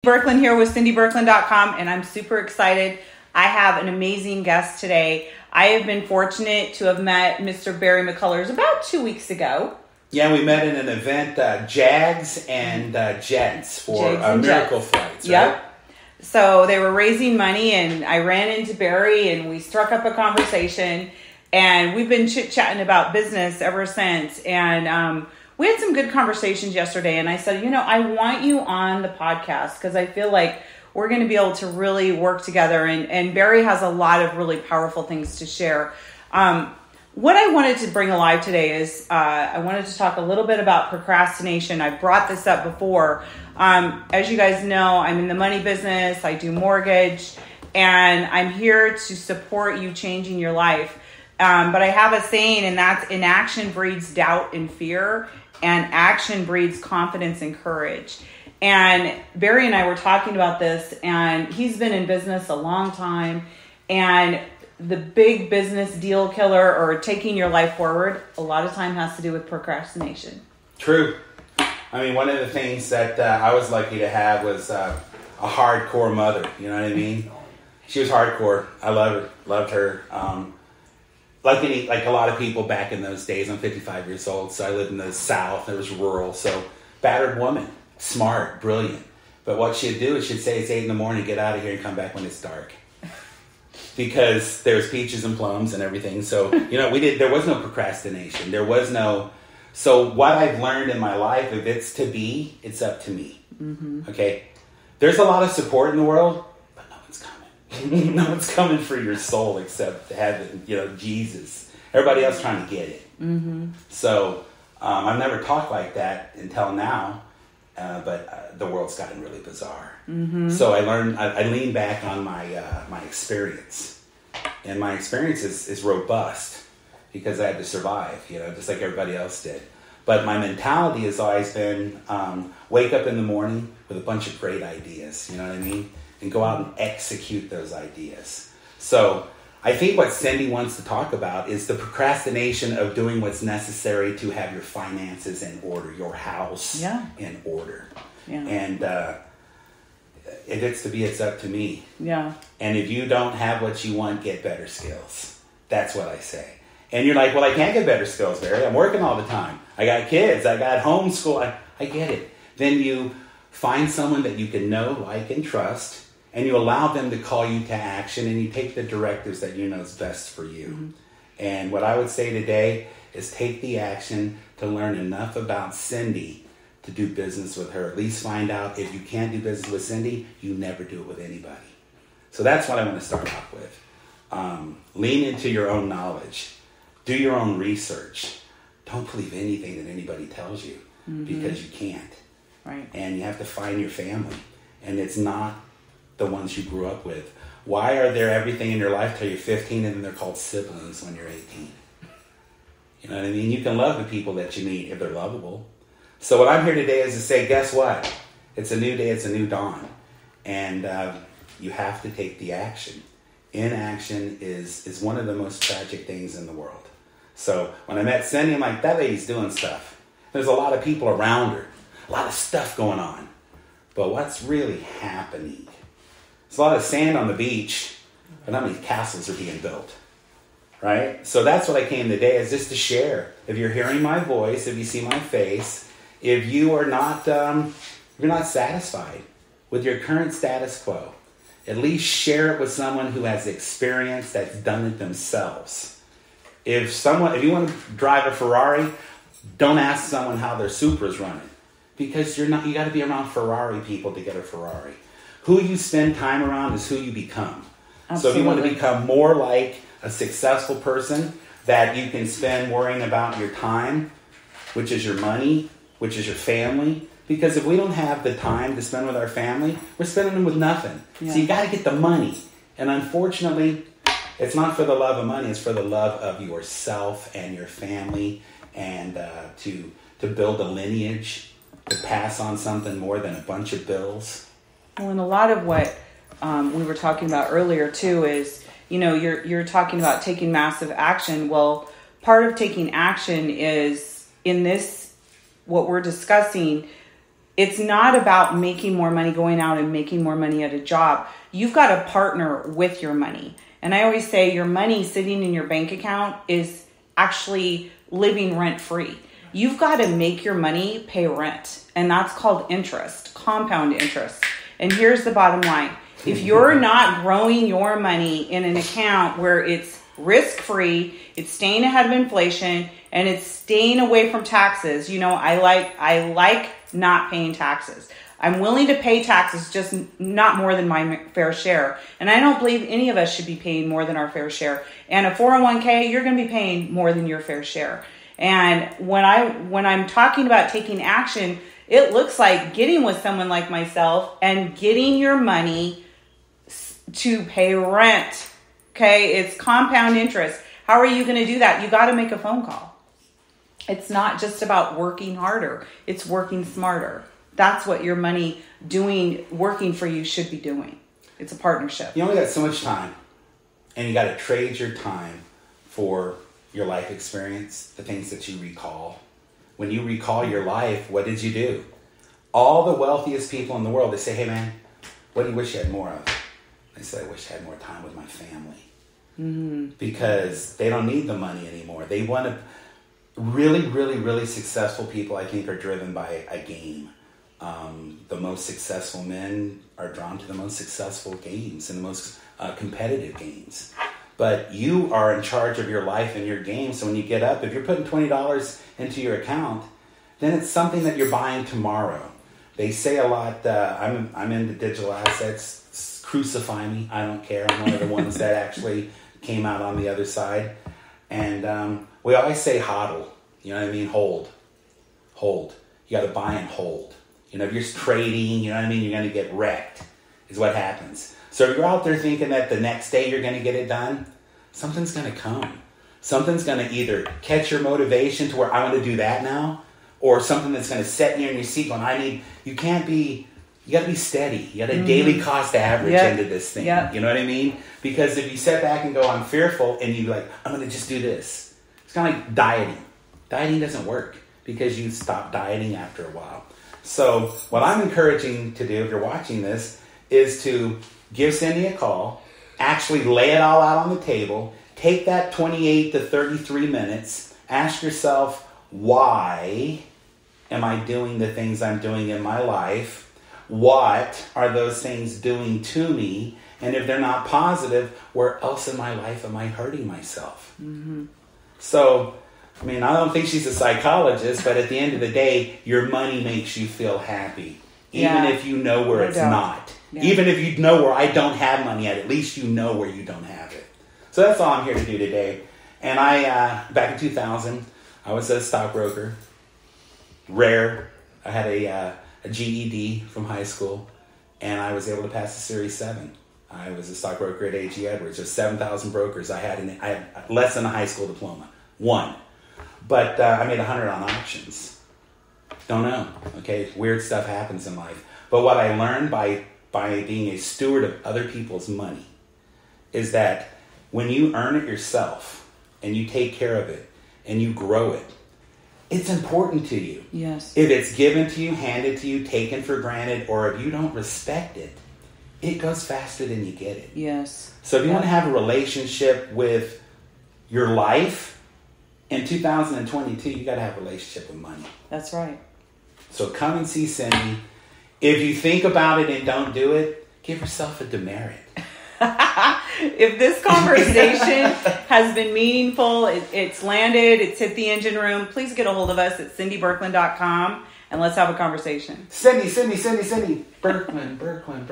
Berkland here with CindyBerkland.com, and I'm super excited. I have an amazing guest today. I have been fortunate to have met Mr. Barry McCullers about 2 weeks ago. Yeah, we met in an event, Jags and Jets for Miracle Flights, right? Yep. So they were raising money, and I ran into Barry, and we struck up a conversation, and we've been chit-chatting about business ever since, and we had some good conversations yesterday, and I said, I want you on the podcast because I feel like we're going to be able to really work together, and Barry has a lot of really powerful things to share. What I wanted to bring alive today is I wanted to talk a little bit about procrastination. I brought this up before. As you guys know, I'm in the money business. I do mortgage, and I'm here to support you changing your life. But I have a saying, and that's inaction breeds doubt and fear, and action breeds confidence and courage. And Barry and I were talking about this, and he's been in business a long time, and the big business deal killer or taking your life forward a lot of time has to do with procrastination. True. I mean, one of the things that I was lucky to have was a hardcore mother. You know what I mean? She was hardcore. I loved her. Like a lot of people back in those days, I'm 55 years old, so I lived in the South. It was rural, so battered woman, smart, brilliant. But what she'd do is she'd say, it's 8 a.m, get out of here and come back when it's dark. Because there's peaches and plums and everything. So, there was no procrastination. There was no... So what I've learned in my life, if it's to be, it's up to me. Mm-hmm. Okay? There's a lot of support in the world, but no one's coming. No one's coming for your soul except heaven, Jesus. Everybody else trying to get it. Mm-hmm. So I've never talked like that until now, but the world's gotten really bizarre. Mm-hmm. So I lean back on my experience, and my experience is robust because I had to survive, just like everybody else did. But my mentality has always been wake up in the morning with a bunch of great ideas, you know what I mean? And go out and execute those ideas. So I think what Cindy wants to talk about is the procrastination of doing what's necessary to have your finances in order, your house in order. Yeah. And if it's to be, it's up to me. Yeah. And if you don't have what you want, get better skills. That's what I say. And you're like, well, I can't get better skills, Barry. I'm working all the time. I got kids. I got homeschool. I get it. Then you find someone that you can know, like, and trust, and you allow them to call you to action, and you take the directives that you know is best for you. Mm-hmm. And what I would say today is take the action to learn enough about Cindy to do business with her. At least find out if you can't do business with Cindy, you never do it with anybody. So that's what I want to start off with. Lean into your own knowledge. Do your own research. Don't believe anything that anybody tells you because you can't. Right. And you have to find your family. And it's not the ones you grew up with. Why are there everything in your life till you're 15 and then they're called siblings when you're 18? You know what I mean? You can love the people that you meet if they're lovable. So what I'm here today is to say, guess what? It's a new day. It's a new dawn. And you have to take the action. Inaction is one of the most tragic things in the world. So when I met Cindy, I'm like, that lady's doing stuff. There's a lot of people around her. A lot of stuff going on. But what's really happening? There's a lot of sand on the beach, but not many castles are being built. Right? So that's what I came today, is just to share. If you're hearing my voice, if you see my face, if you are not, you're not satisfied with your current status quo, at least share it with someone who has experience that's done it themselves. If you want to drive a Ferrari, don't ask someone how their Supra's running. Because you got to be around Ferrari people to get a Ferrari. Who you spend time around is who you become. Absolutely. So if you want to become more like a successful person that you can spend worrying about your time, which is your money, which is your family. Because if we don't have the time to spend with our family, we're spending them with nothing. Yeah. So you got to get the money. And unfortunately, it's not for the love of money. It's for the love of yourself and your family, and to build a lineage, to pass on something more than a bunch of bills. Well, and a lot of what we were talking about earlier too is, you're talking about taking massive action. Well, part of taking action is in this, what we're discussing It's not about making more money, going out and making more money at a job. You've got to partner with your money. And I always say your money sitting in your bank account is actually living rent free. You've got to make your money pay rent. And that's called interest, compound interest. And here's the bottom line. If you're not growing your money in an account where it's risk-free, it's staying ahead of inflation, and it's staying away from taxes. You know, I like not paying taxes. I'm willing to pay taxes, just not more than my fair share. And I don't believe any of us should be paying more than our fair share. And a 401k, you're going to be paying more than your fair share. And when I'm talking about taking action, it looks like getting with someone like myself and getting your money to pay rent. Okay, it's compound interest. How are you going to do that? You got to make a phone call. It's not just about working harder. It's working smarter. That's what your money working for you should be doing. It's a partnership. You only got so much time, and you got to trade your time for your life experience, the things that you recall. When you recall your life, what did you do? All the wealthiest people in the world, they say, hey man, what do you wish you had more of? I say, I wish I had more time with my family. Mm-hmm. Because they don't need the money anymore. They want to... Really, really, really successful people, I think, are driven by a game. The most successful men are drawn to the most successful games and the most competitive games. But you are in charge of your life and your game. So when you get up, if you're putting $20 into your account, then it's something that you're buying tomorrow. They say a lot, I'm into digital assets, crucify me, I don't care. I'm one of the ones that actually came out on the other side. And we always say hodl, you know what I mean? Hold. You got to buy and hold. You know, if you're trading, you know what I mean? You're going to get wrecked is what happens. So if you're out there thinking that the next day you're going to get it done, something's going to come. Something's going to either catch your motivation to where I want to do that now, or something that's going to set you in your seat going, you got to be steady. You got to daily cost average into this thing. Yep. You know what I mean? Because if you sit back and go, I'm fearful, and you like, I'm going to just do this. It's kind of like dieting. Dieting doesn't work because you stop dieting after a while. So what I'm encouraging to do, if you're watching this, is to give Cindy a call, actually lay it all out on the table, take that 28 to 33 minutes, ask yourself, why am I doing the things I'm doing in my life? What are those things doing to me? And if they're not positive, where else in my life am I hurting myself? Mm-hmm. So, I mean, I don't think she's a psychologist, but at the end of the day, your money makes you feel happy. Even if you know where it's not. Yeah. Even if you know where I don't have money at least you know where you don't have it. So that's all I'm here to do today. And back in 2000, I was a stockbroker. Rare. I had a GED from high school, and I was able to pass the Series 7. I was a stockbroker at A.G. Edwards. There's 7,000 brokers. I had less than a high school diploma. One. But I made 100 on options. Don't know. Okay, weird stuff happens in life. But what I learned by being a steward of other people's money is that when you earn it yourself and you take care of it and you grow it, it's important to you. Yes. If it's given to you, handed to you, taken for granted, or if you don't respect it, it goes faster than you get it. Yes. So if you want to have a relationship with your life in 2022, you got to have a relationship with money. That's right. So come and see Cindy. If you think about it and don't do it, give yourself a demerit. If this conversation has been meaningful, it's landed, it's hit the engine room, please get a hold of us at cindybirkland.com and let's have a conversation. Cindy. Birkland.com.